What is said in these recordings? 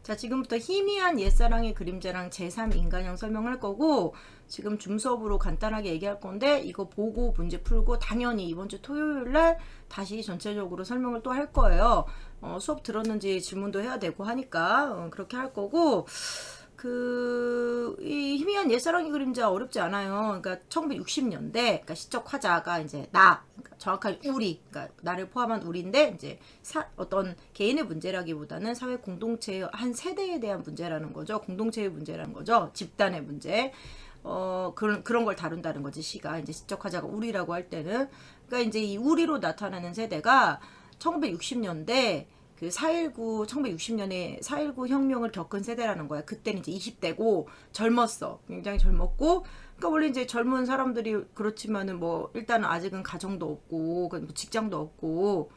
자, 지금부터 희미한 옛사랑의 그림자랑 제3인간형 설명할 거고, 지금 줌 수업으로 간단하게 얘기할 건데, 이거 보고 문제 풀고 당연히 이번 주 토요일 날 다시 전체적으로 설명을 또 할 거예요. 수업 들었는지 질문도 해야 되고 하니까 그렇게 할 거고, 이 희미한 옛사랑의 그림자 어렵지 않아요. 그러니까 1960년대, 그러니까 시적 화자가 이제 그러니까 정확하게 우리, 그러니까 나를 포함한 우리인데, 이제 어떤 개인의 문제라기보다는 사회 공동체의 한 세대에 대한 문제라는 거죠. 공동체의 문제라는 거죠. 집단의 문제. 그런 걸 다룬다는 거지, 시가. 이제 시적 화자가 우리라고 할 때는. 그러니까 이제 이 우리로 나타나는 세대가 1960년대, 1960년에 4.19 혁명을 겪은 세대라는 거야. 그때는 이제 20대고 젊었어. 굉장히 젊었고, 그러니까 원래 이제 젊은 사람들이 그렇지만은 뭐 일단은 아직은 가정도 없고, 뭐 직장도 없고,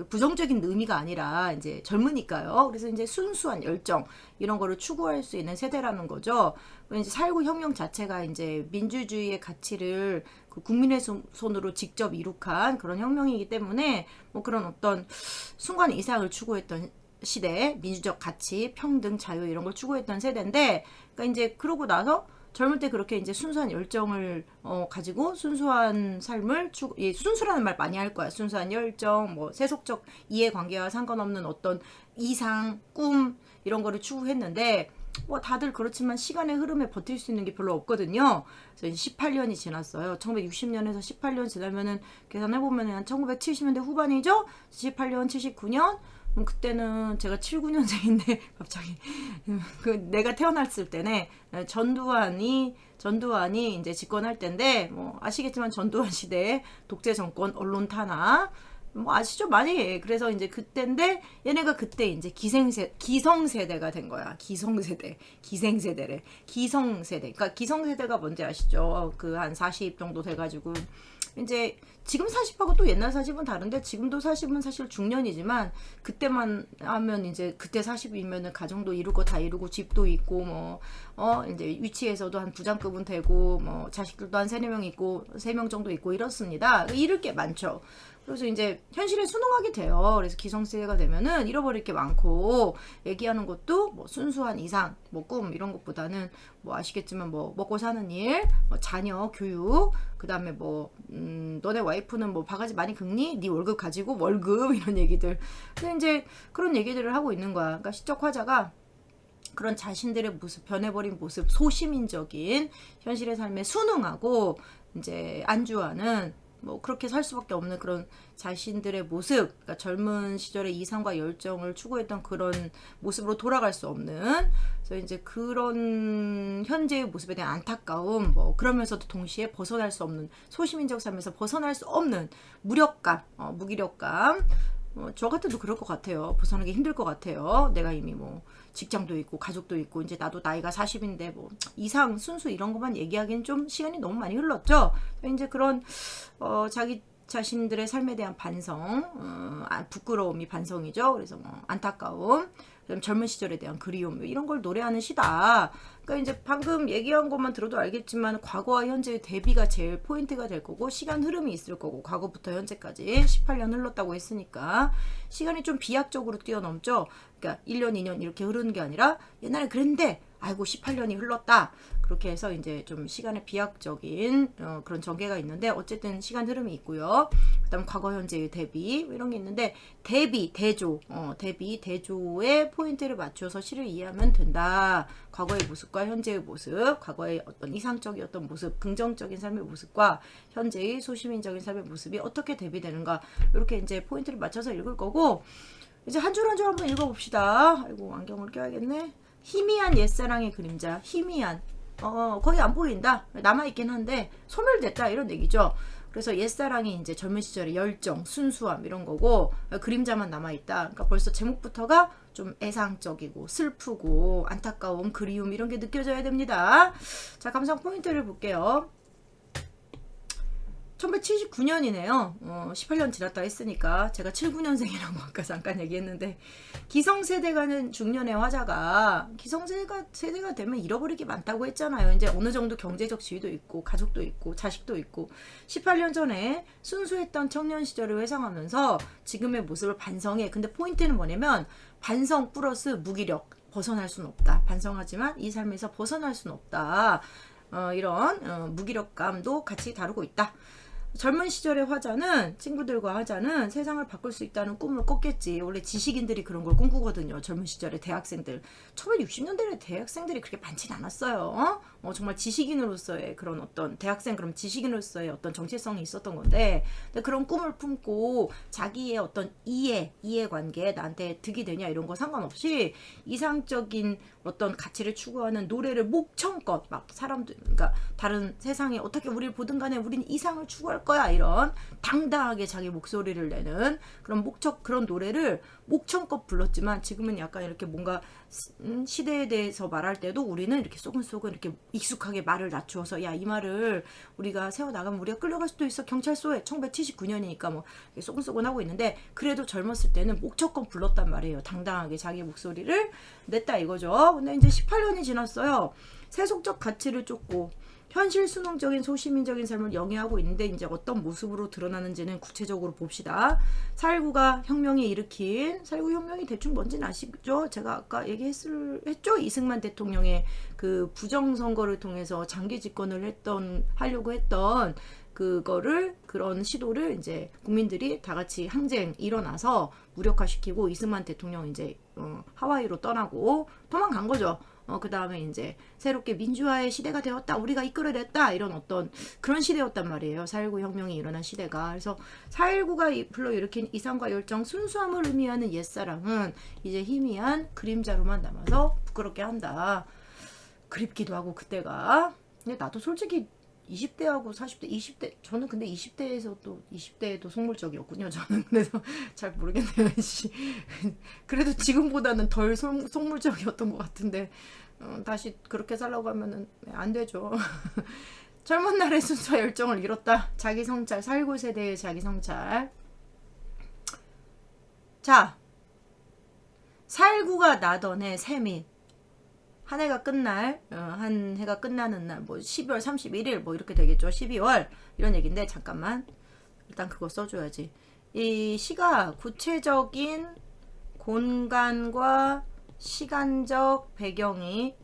부정적인 의미가 아니라 이제 젊으니까요. 그래서 이제 순수한 열정 이런 거를 추구할 수 있는 세대라는 거죠. 이제 4.19 혁명 자체가 이제 민주주의의 가치를 국민의 손으로 직접 이룩한 그런 혁명이기 때문에 뭐 그런 어떤 순간 이상을 추구했던 시대, 민주적 가치, 평등, 자유 이런 걸 추구했던 세대인데, 그러니까 이제 그러고 나서 젊을 때 그렇게 이제 순수한 열정을 가지고 순수한 삶을 순수라는 말 많이 할 거야. 순수한 열정, 뭐 세속적 이해관계와 상관없는 어떤 이상, 꿈 이런 거를 추구했는데, 뭐 다들 그렇지만 시간의 흐름에 버틸 수 있는 게 별로 없거든요. 그래서 18년이 지났어요. 1960년에서 18년 지나면은 계산해보면 한 1970년대 후반이죠. 78년, 79년. 그때는 제가 79년생인데 갑자기 내가 태어났을 때네. 전두환이 이제 집권할 때인데, 뭐 아시겠지만 전두환 시대에 독재 정권, 언론 탄압 뭐 아시죠? 많이. 그래서 이제 그때인데 얘네가 그때 이제 기성세대가 된 거야. 기생세대래. 기성세대. 그러니까 기성세대가 뭔지 아시죠? 한 40 정도 돼가지고 이제 지금 40하고 또 옛날 40은 다른데, 지금도 40은 사실 중년이지만 그때만 하면 이제 그때 40이면은 가정도 이루고 다 이루고 집도 있고 이제 위치에서도 한 부장급은 되고 뭐 자식들도 한 3-4명 있고 3명 정도 있고 이렇습니다. 잃을 게 많죠. 그래서 이제 현실에 순응하게 돼요. 그래서 기성세대가 되면은 잃어버릴 게 많고, 얘기하는 것도 뭐 순수한 이상, 뭐 꿈 이런 것보다는 뭐 아시겠지만 뭐 먹고 사는 일, 뭐 자녀 교육, 그 다음에 뭐 너네 와이프는 뭐 바가지 많이 긁니? 네 월급 가지고 월급 이런 얘기들. 근데 이제 그런 얘기들을 하고 있는 거야. 그러니까 시적 화자가 그런 자신들의 모습, 변해버린 모습, 소시민적인 현실의 삶에 순응하고 이제 안주하는, 뭐 그렇게 살 수밖에 없는 그런 자신들의 모습, 그러니까 젊은 시절의 이상과 열정을 추구했던 그런 모습으로 돌아갈 수 없는, 그래서 이제 그런 현재의 모습에 대한 안타까움, 뭐 그러면서도 동시에 벗어날 수 없는, 소시민적 삶에서 벗어날 수 없는 무력감, 무기력감. 저 같아도 그럴 것 같아요. 벗어나기 힘들 것 같아요. 내가 이미 뭐 직장도 있고 가족도 있고 이제 나도 나이가 40인데 뭐 이상 순수 이런 것만 얘기하기엔 좀 시간이 너무 많이 흘렀죠. 이제 그런 자기 자신들의 삶에 대한 반성, 부끄러움이 반성이죠. 그래서 뭐 안타까움, 젊은 시절에 대한 그리움 이런 걸 노래하는 시다. 그러니까 이제 방금 얘기한 것만 들어도 알겠지만 과거와 현재의 대비가 제일 포인트가 될 거고, 시간 흐름이 있을 거고, 과거부터 현재까지 18년 흘렀다고 했으니까 시간이 좀 비약적으로 뛰어넘죠. 그러니까 1년, 2년 이렇게 흐르는 게 아니라 옛날에 그랬는데 아이고 18년이 흘렀다. 그렇게 해서 이제 좀 시간의 비약적인 그런 전개가 있는데, 어쨌든 시간 흐름이 있고요. 그다음 과거 현재의 대비 이런 게 있는데, 대조의 포인트를 맞춰서 시를 이해하면 된다. 과거의 모습과 현재의 모습, 과거의 어떤 이상적이었던 모습, 긍정적인 삶의 모습과 현재의 소시민적인 삶의 모습이 어떻게 대비되는가, 이렇게 이제 포인트를 맞춰서 읽을 거고, 이제 한 줄 한 줄 한번 읽어봅시다. 아이고 안경을 껴야겠네. 희미한 옛사랑의 그림자, 희미한, 거의 안 보인다. 남아있긴 한데 소멸됐다 이런 얘기죠. 그래서 옛사랑이 이제 젊은 시절의 열정, 순수함 이런 거고, 그림자만 남아있다. 그러니까 벌써 제목부터가 좀 애상적이고 슬프고 안타까움, 그리움 이런 게 느껴져야 됩니다. 자, 감상 포인트를 볼게요. 1979년이네요. 18년 지났다 했으니까 제가 79년생이라고 아까 잠깐 얘기했는데, 기성세대가는 중년의 화자가 기성세대가 되면 잃어버릴 게 많다고 했잖아요. 이제 어느 정도 경제적 지위도 있고 가족도 있고 자식도 있고, 18년 전에 순수했던 청년 시절을 회상하면서 지금의 모습을 반성해. 근데 포인트는 뭐냐면 반성 플러스 무기력, 벗어날 수는 없다. 반성하지만 이 삶에서 벗어날 수는 없다. 이런 무기력감도 같이 다루고 있다. 젊은 시절의 화자는, 친구들과 화자는 세상을 바꿀 수 있다는 꿈을 꿨겠지. 원래 지식인들이 그런 걸 꿈꾸거든요. 젊은 시절의 대학생들. 1960년대에 대학생들이 그렇게 많진 않았어요. 정말 지식인으로서의 그런 어떤 대학생, 그럼 지식인으로서의 어떤 정체성이 있었던 건데, 근데 그런 꿈을 품고 자기의 어떤 이해관계, 나한테 득이 되냐 이런 거 상관없이 이상적인 어떤 가치를 추구하는 노래를 목청껏 막 사람들, 그러니까 다른 세상에 어떻게 우리를 보든 간에 우린 이상을 추구할 거야, 이런 당당하게 자기 목소리를 내는 그런 노래를 목청껏 불렀지만, 지금은 약간 이렇게 뭔가 시대에 대해서 말할 때도 우리는 이렇게 소근소근 이렇게 익숙하게 말을 낮추어서, 야, 이 말을 우리가 세워나가면 우리가 끌려갈 수도 있어, 경찰서에. 1979년이니까 뭐 소근소근 하고 있는데, 그래도 젊었을 때는 목청껏 불렀단 말이에요. 당당하게 자기 목소리를 냈다 이거죠. 근데 이제 18년이 지났어요. 세속적 가치를 쫓고 현실 수능적인 소시민적인 삶을 영위하고 있는데, 이제 어떤 모습으로 드러나는지는 구체적으로 봅시다. 4.19가 혁명이 일으킨, 4.19 혁명이 대충 뭔지는 아시죠? 제가 아까 얘기했죠? 이승만 대통령의 그 부정선거를 통해서 장기 집권을 하려고 했던 그거를, 그런 시도를 이제 국민들이 다 같이 항쟁 일어나서 무력화시키고, 이승만 대통령 이제 하와이로 떠나고 도망간 거죠. 그 다음에 이제 새롭게 민주화의 시대가 되었다, 우리가 이끌어냈다, 이런 어떤 그런 시대였단 말이에요. 4.19 혁명이 일어난 시대가. 그래서 4.19가 불러일으킨 이상과 열정, 순수함을 의미하는 옛사랑은 이제 희미한 그림자로만 남아서 부끄럽게 한다. 그립기도 하고 그때가. 근데 나도 솔직히 20대하고 40대, 20대, 저는 근데 20대에도 속물적이었군요. 저는. 그래서 잘 모르겠네요. 그래도 지금보다는 덜 속물적이었던 것 같은데, 다시 그렇게 살라고 하면은 안 되죠. 젊은 날의 순수와 열정을 잃었다. 자기 성찰, 4.19 세대의 자기 성찰. 자, 4.19가 나던 해 새밑, 한 해가 끝나는 날, 뭐 12월 31일 뭐 이렇게 되겠죠. 12월 이런 얘기인데, 잠깐만 일단 그거 써줘야지. 이 시가 구체적인 공간과 시간적 배경이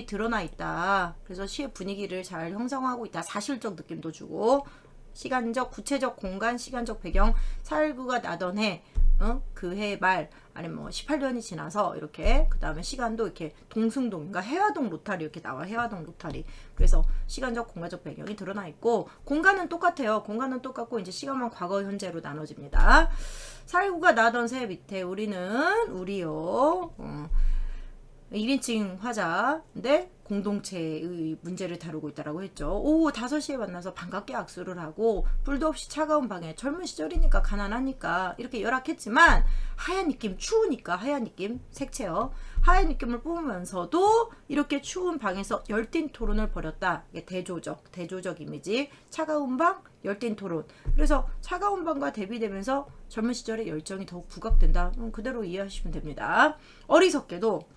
드러나 있다. 그래서 시의 분위기를 잘 형성하고 있다. 사실적 느낌도 주고, 시간적, 구체적 공간, 시간적 배경, 4.19가 나던 해, 그 해 말, 아니면 뭐 18년이 지나서 이렇게, 그 다음에 시간도 이렇게 동승동, 그러니까 해화동 로타리 이렇게 나와. 해화동 로타리. 그래서 시간적, 공간적 배경이 드러나 있고, 공간은 똑같아요. 공간은 똑같고, 이제 시간만 과거, 현재로 나눠집니다. 4.19가 나던 새 밑에 우리요. 1인칭 화자인데 공동체의 문제를 다루고 있다라고 했죠. 오후 5시에 만나서 반갑게 악수를 하고, 불도 없이 차가운 방에, 젊은 시절이니까 가난하니까 이렇게 열악했지만 하얀 입김, 추우니까 하얀 입김, 색채요. 하얀 입김을 뿜으면서도 이렇게 추운 방에서 열띤 토론을 벌였다. 이게 대조적 이미지. 차가운 방, 열띤 토론. 그래서 차가운 방과 대비되면서 젊은 시절의 열정이 더욱 부각된다. 그대로 이해하시면 됩니다. 어리석게도,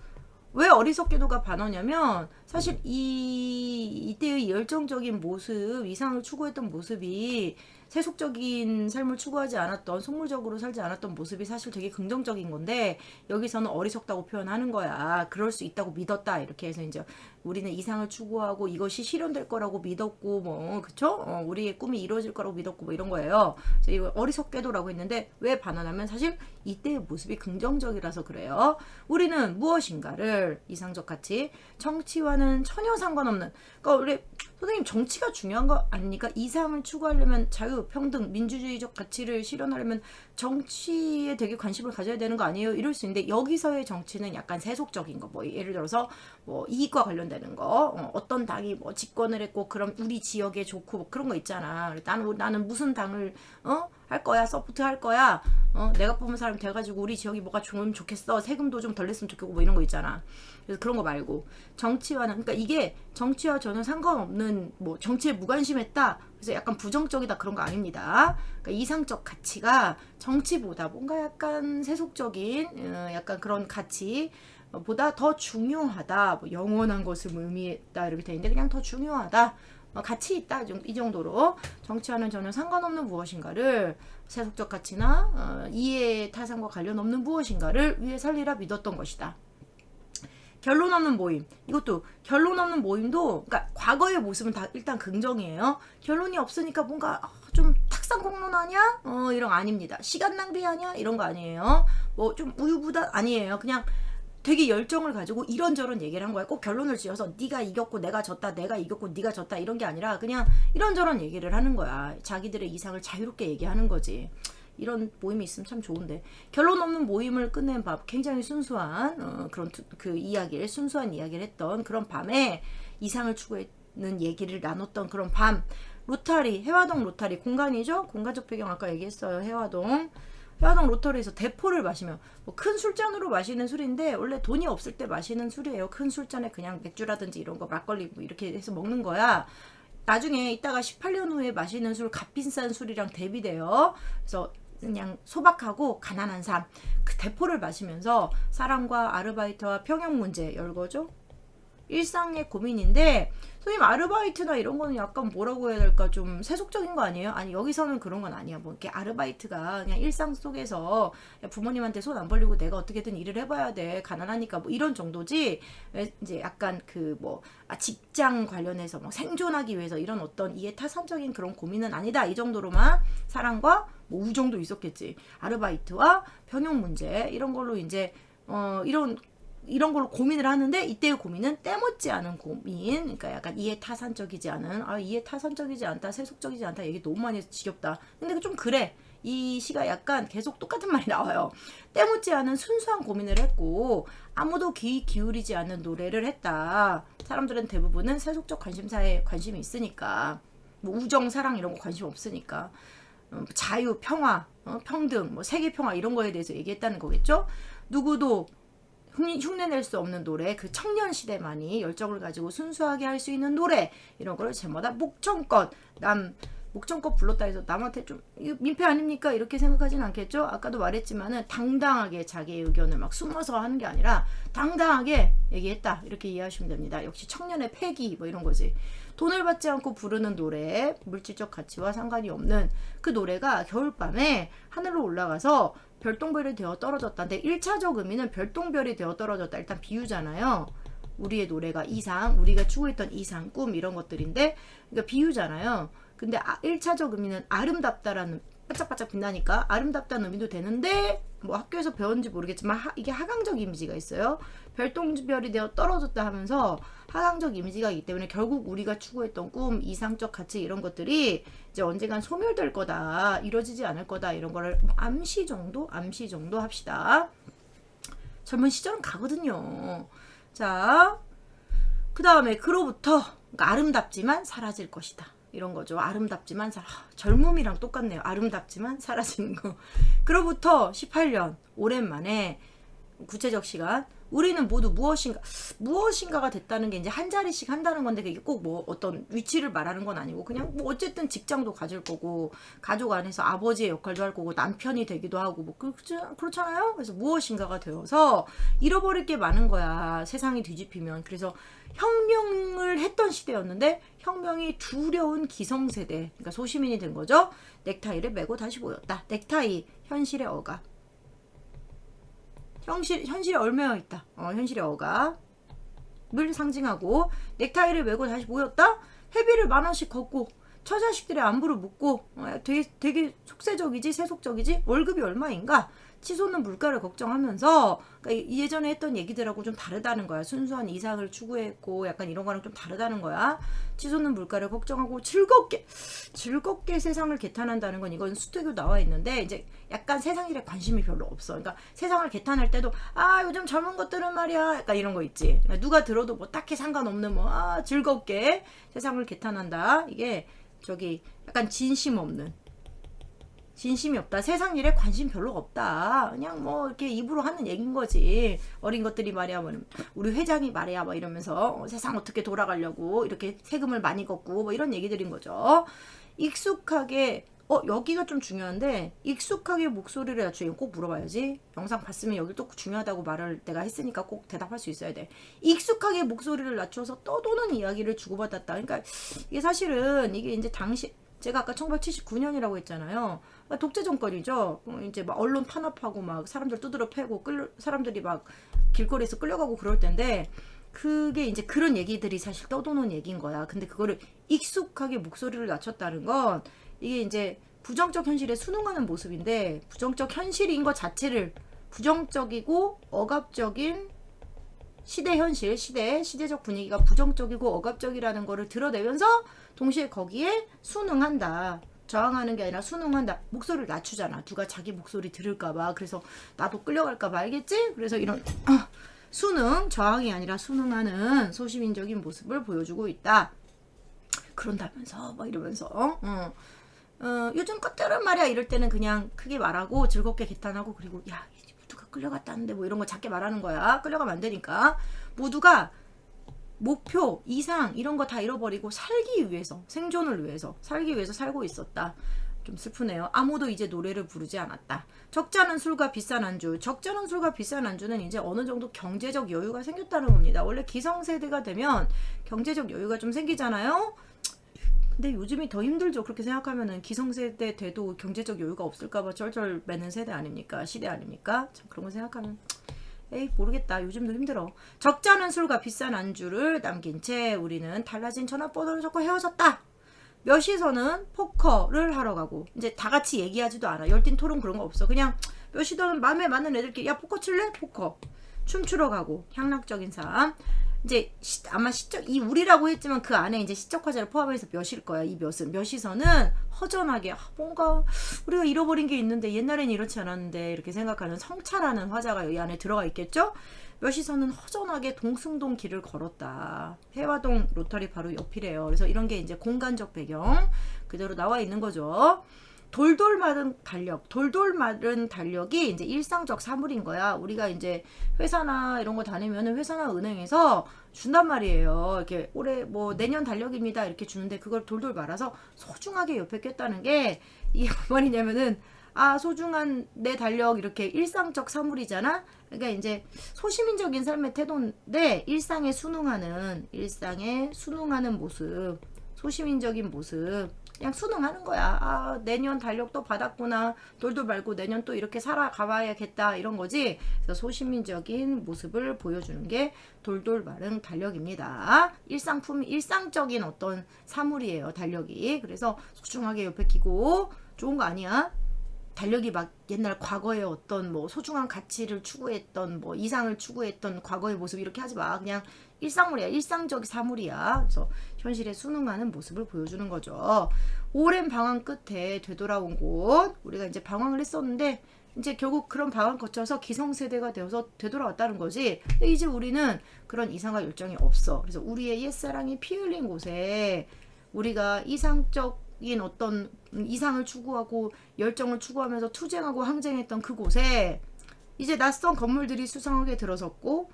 왜 어리석게도가 반어냐면, 사실 이때의 열정적인 모습, 이상을 추구했던 모습이 세속적인 삶을 추구하지 않았던, 속물적으로 살지 않았던 모습이 사실 되게 긍정적인 건데, 여기서는 어리석다고 표현하는 거야. 그럴 수 있다고 믿었다. 이렇게 해서 이제 우리는 이상을 추구하고 이것이 실현될 거라고 믿었고, 뭐, 그쵸? 우리의 꿈이 이루어질 거라고 믿었고, 뭐 이런 거예요. 그래서 이거 어리석게도라고 했는데, 왜 반환하면 사실 이때의 모습이 긍정적이라서 그래요. 우리는 무엇인가를, 이상적 가치, 정치와는 전혀 상관없는, 그러니까 우리 선생님 정치가 중요한 거 아닙니까? 이상을 추구하려면, 자유, 평등, 민주주의적 가치를 실현하려면 정치에 되게 관심을 가져야 되는 거 아니에요? 이럴 수 있는데, 여기서의 정치는 약간 세속적인 거, 뭐 예를 들어서 뭐 이익과 관련되는 거, 어떤 당이 뭐 집권을 했고 그럼 우리 지역에 좋고 뭐 그런 거 있잖아. 나는 무슨 당을 할 거야, 서포트 할 거야, 내가 뽑은 사람 돼가지고 우리 지역이 뭐가 좋으면 좋겠어, 세금도 좀 덜 냈으면 좋겠고, 뭐 이런 거 있잖아. 그래서 그런 거 말고, 정치와는, 그러니까 이게 정치와 전혀 상관없는, 뭐 정치에 무관심했다, 그래서 약간 부정적이다, 그런 거 아닙니다. 그러니까 이상적 가치가 정치보다 뭔가 약간 세속적인, 약간 그런 가치 보다 더 중요하다, 뭐 영원한 것을 의미했다 이렇게 돼 있는데, 그냥 더 중요하다, 가치 있다 이 정도로 정치와는 전혀 상관없는 무엇인가를 세속적 가치나 이해 타산과 관련 없는 무엇인가를 위해 살리라 믿었던 것이다. 결론 없는 모임. 이것도 결론 없는 모임도 그러니까 과거의 모습은 다 일단 긍정이에요. 결론이 없으니까 뭔가 좀 탁상 공론하냐? 이런 거 아닙니다. 시간 낭비하냐? 이런 거 아니에요. 뭐 좀 우유부단 아니에요. 그냥 되게 열정을 가지고 이런저런 얘기를 한 거야. 꼭 결론을 지어서 네가 이겼고 내가 졌다, 내가 이겼고 네가 졌다 이런 게 아니라 그냥 이런저런 얘기를 하는 거야. 자기들의 이상을 자유롭게 얘기하는 거지. 이런 모임이 있으면 참 좋은데 결론 없는 모임을 끝낸 밤 굉장히 순수한 그런 그 이야기를 순수한 이야기를 했던 그런 밤에 이상을 추구하는 얘기를 나눴던 그런 밤 로타리 해화동 로타리 공간이죠. 공간적 배경 아까 얘기했어요. 해화동 로터리에서 대포를 마시며 뭐 큰 술잔으로 마시는 술인데 원래 돈이 없을 때 마시는 술이에요. 큰 술잔에 그냥 맥주라든지 이런 거 막걸리 뭐 이렇게 해서 먹는 거야. 나중에 이따가 18년 후에 마시는 술 값비싼 술이랑 대비돼요. 그래서 그냥 소박하고 가난한 삶 그 대포를 마시면서 사랑과 아르바이트와 평형 문제 열거죠. 일상의 고민인데 선생님 아르바이트나 이런 거는 약간 뭐라고 해야 될까 좀 세속적인 거 아니에요? 아니 여기서는 그런 건 아니야. 뭐 이렇게 아르바이트가 그냥 일상 속에서 부모님한테 손 안 벌리고 내가 어떻게든 일을 해봐야 돼 가난하니까 뭐 이런 정도지. 이제 약간 그 뭐 직장 관련해서 뭐 생존하기 위해서 이런 어떤 이해타산적인 그런 고민은 아니다 이 정도로만 사랑과 뭐 우정도 있었겠지. 아르바이트와 병역 문제 이런 걸로 이제 이런 걸로 고민을 하는데 이때의 고민은 때묻지 않은 고민. 그러니까 약간 이해타산적이지 않은 이해타산적이지 않다 세속적이지 않다 얘기 너무 많이 해서 지겹다. 근데 좀 그래. 이 시가 약간 계속 똑같은 말이 나와요. 때묻지 않은 순수한 고민을 했고 아무도 귀 기울이지 않는 노래를 했다. 사람들은 대부분은 세속적 관심사에 관심이 있으니까 뭐 우정 사랑 이런 거 관심 없으니까 자유 평화 평등 뭐 세계 평화 이런 거에 대해서 얘기했다는 거겠죠. 누구도 흉내낼 수 없는 노래 그 청년 시대만이 열정을 가지고 순수하게 할 수 있는 노래 이런 거를 제마다 목청껏 목청껏 불렀다 해서 남한테 좀 이거 민폐 아닙니까 이렇게 생각하진 않겠죠. 아까도 말했지만은 당당하게 자기의 의견을 막 숨어서 하는 게 아니라 당당하게 얘기했다 이렇게 이해하시면 됩니다. 역시 청년의 패기 뭐 이런 거지. 돈을 받지 않고 부르는 노래 물질적 가치와 상관이 없는 그 노래가 겨울밤에 하늘로 올라가서 별똥별이 되어 떨어졌다. 근데 1차적 의미는 별똥별이 되어 떨어졌다. 일단 비유잖아요. 우리의 노래가 이상, 우리가 추구했던 이상, 꿈 이런 것들인데 그러니까 비유잖아요. 근데 1차적 의미는 아름답다라는 반짝반짝 빛나니까 아름답다는 의미도 되는데 뭐 학교에서 배웠는지 모르겠지만 이게 하강적 이미지가 있어요. 별똥별이 되어 떨어졌다 하면서 하강적 이미지가 있기 때문에 결국 우리가 추구했던 꿈, 이상적 가치 이런 것들이 이제 언젠간 소멸될 거다, 이루어지지 않을 거다 이런 거를 암시 정도 합시다. 젊은 시절은 가거든요. 자, 그 다음에 그로부터 그러니까 아름답지만 사라질 것이다. 이런 거죠. 아름답지만 젊음이랑 똑같네요. 아름답지만 사라지는 거. 그로부터 18년 오랜만에 구체적 시간 우리는 모두 무엇인가가 됐다는 게 이제 한 자리씩 한다는 건데 그게 꼭 뭐 어떤 위치를 말하는 건 아니고 그냥 뭐 어쨌든 직장도 가질 거고 가족 안에서 아버지의 역할도 할 거고 남편이 되기도 하고 뭐 그렇잖아요. 그래서 무엇인가가 되어서 잃어버릴 게 많은 거야. 세상이 뒤집히면. 그래서 혁명을 했던 시대였는데 혁명이 두려운 기성세대 그러니까 소시민이 된 거죠. 넥타이를 메고 다시 모였다. 넥타이 현실의 어가 현실에 얼매여 있다. 현실의 어감을 상징하고 넥타이를 메고 다시 모였다. 회비를 10,000원씩 걷고 처자식들의 안부를 묻고 되게 속세적이지 세속적이지 월급이 얼마인가 치솟는 물가를 걱정하면서 그러니까 예전에 했던 얘기들하고 좀 다르다는 거야. 순수한 이상을 추구했고 약간 이런 거랑 좀 다르다는 거야. 치솟는 물가를 걱정하고 즐겁게 세상을 개탄한다는 건 이건 수특으로 나와 있는데 이제 약간 세상 일에 관심이 별로 없어. 그러니까 세상을 개탄할 때도 요즘 젊은 것들은 말이야 약간 이런 거 있지. 그러니까 누가 들어도 뭐 딱히 상관없는 즐겁게 세상을 개탄한다. 이게 약간 진심이 없다. 세상 일에 관심 별로 없다. 그냥 뭐 이렇게 입으로 하는 얘기인 거지. 어린 것들이 말이야 뭐 우리 회장이 말이야 뭐 이러면서 세상 어떻게 돌아가려고 이렇게 세금을 많이 걷고 뭐 이런 얘기들인 거죠. 익숙하게 여기가 좀 중요한데 익숙하게 목소리를 낮추기 꼭 물어봐야지. 영상 봤으면 여기 또 중요하다고 말을 내가 했으니까 꼭 대답할 수 있어야 돼. 익숙하게 목소리를 낮춰서 떠도는 이야기를 주고받았다. 그러니까 이게 사실은 이게 이제 당시 제가 아까 1979년이라고 했잖아요. 독재 정권이죠. 이제 막 언론 탄압하고 막 사람들 두드려 패고 사람들이 막 길거리에서 끌려가고 그럴 텐데 그게 이제 그런 얘기들이 사실 떠도는 얘기인 거야. 근데 그거를 익숙하게 목소리를 낮췄다는 건 이게 이제 부정적 현실에 순응하는 모습인데 부정적 현실인 것 자체를 부정적이고 억압적인 시대 현실, 시대적 분위기가 부정적이고 억압적이라는 거를 드러내면서 동시에 거기에 순응한다. 저항하는 게 아니라 순응한다. 목소리를 낮추잖아. 누가 자기 목소리 들을까봐. 그래서 나도 끌려갈까봐 알겠지? 그래서 이런 순응, 저항이 아니라 순응하는 소시민적인 모습을 보여주고 있다. 그런다면서 막 이러면서 요즘 것들은 말이야 이럴 때는 그냥 크게 말하고 즐겁게 개탄하고 그리고 야 모두가 끌려갔다는데 뭐 이런 거 작게 말하는 거야. 끌려가면 안 되니까 모두가 목표, 이상 이런 거 다 잃어버리고 살기 위해서 생존을 위해서 살기 위해서 살고 있었다. 좀 슬프네요. 아무도 이제 노래를 부르지 않았다. 적잖은 술과 비싼 안주. 적잖은 술과 비싼 안주는 이제 어느 정도 경제적 여유가 생겼다는 겁니다. 원래 기성세대가 되면 경제적 여유가 좀 생기잖아요. 근데 요즘이 더 힘들죠. 그렇게 생각하면은 기성세대 돼도 경제적 여유가 없을까봐 쩔쩔 매는 세대 아닙니까? 시대 아닙니까? 참 그런 거 생각하면 에이 모르겠다. 요즘도 힘들어. 적잖은 술과 비싼 안주를 남긴 채 우리는 달라진 전화번호를 적고 헤어졌다. 몇시서는 포커를 하러 가고 이제 다 같이 얘기하지도 않아. 열띤 토론 그런 거 없어. 그냥 몇시서는 마음에 맞는 애들끼리 야 포커 칠래? 포커. 춤추러 가고 향락적인 삶. 이제 아마 이 우리라고 했지만 그 안에 이제 시적 화자를 포함해서 몇일 거야. 이 몇시서는 허전하게 뭔가 우리가 잃어버린 게 있는데 옛날엔 이렇지 않았는데 이렇게 생각하는 성찰하는 화자가 이 안에 들어가 있겠죠. 몇시서는 허전하게 동승동 길을 걸었다. 해화동 로터리 바로 옆이래요. 그래서 이런 게 이제 공간적 배경 그대로 나와 있는 거죠. 돌돌 마른 달력이 이제 일상적 사물인 거야. 우리가 이제 회사나 이런 거 다니면은 회사나 은행에서 준단 말이에요. 이렇게 올해 뭐 내년 달력입니다. 이렇게 주는데 그걸 돌돌 말아서 소중하게 옆에 꼈다는 게 이게 뭔 말이냐면은 소중한 내 달력 이렇게 일상적 사물이잖아. 그러니까 이제 소시민적인 삶의 태도인데 일상에 순응하는 모습, 소시민적인 모습. 그냥 순응하는 거야. 내년 달력도 받았구나. 돌돌 말고 내년 또 이렇게 살아가봐야겠다. 이런 거지. 그래서 소시민적인 모습을 보여주는 게 돌돌 마른 달력입니다. 일상적인 어떤 사물이에요. 달력이. 그래서 소중하게 옆에 끼고 좋은 거 아니야? 달력이 막 옛날 과거의 어떤 뭐 소중한 가치를 추구했던 뭐 이상을 추구했던 과거의 모습 이렇게 하지 마. 그냥 일상물이야. 일상적 사물이야. 그래서 현실에 순응하는 모습을 보여주는 거죠. 오랜 방황 끝에 되돌아온 곳. 우리가 이제 방황을 했었는데 이제 결국 그런 방황 거쳐서 기성세대가 되어서 되돌아왔다는 거지. 근데 이제 우리는 그런 이상과 열정이 없어. 그래서 우리의 옛사랑이 피 흘린 곳에 우리가 이상적인 어떤 이상을 추구하고 열정을 추구하면서 투쟁하고 항쟁했던 그곳에 이제 낯선 건물들이 수상하게 들어섰고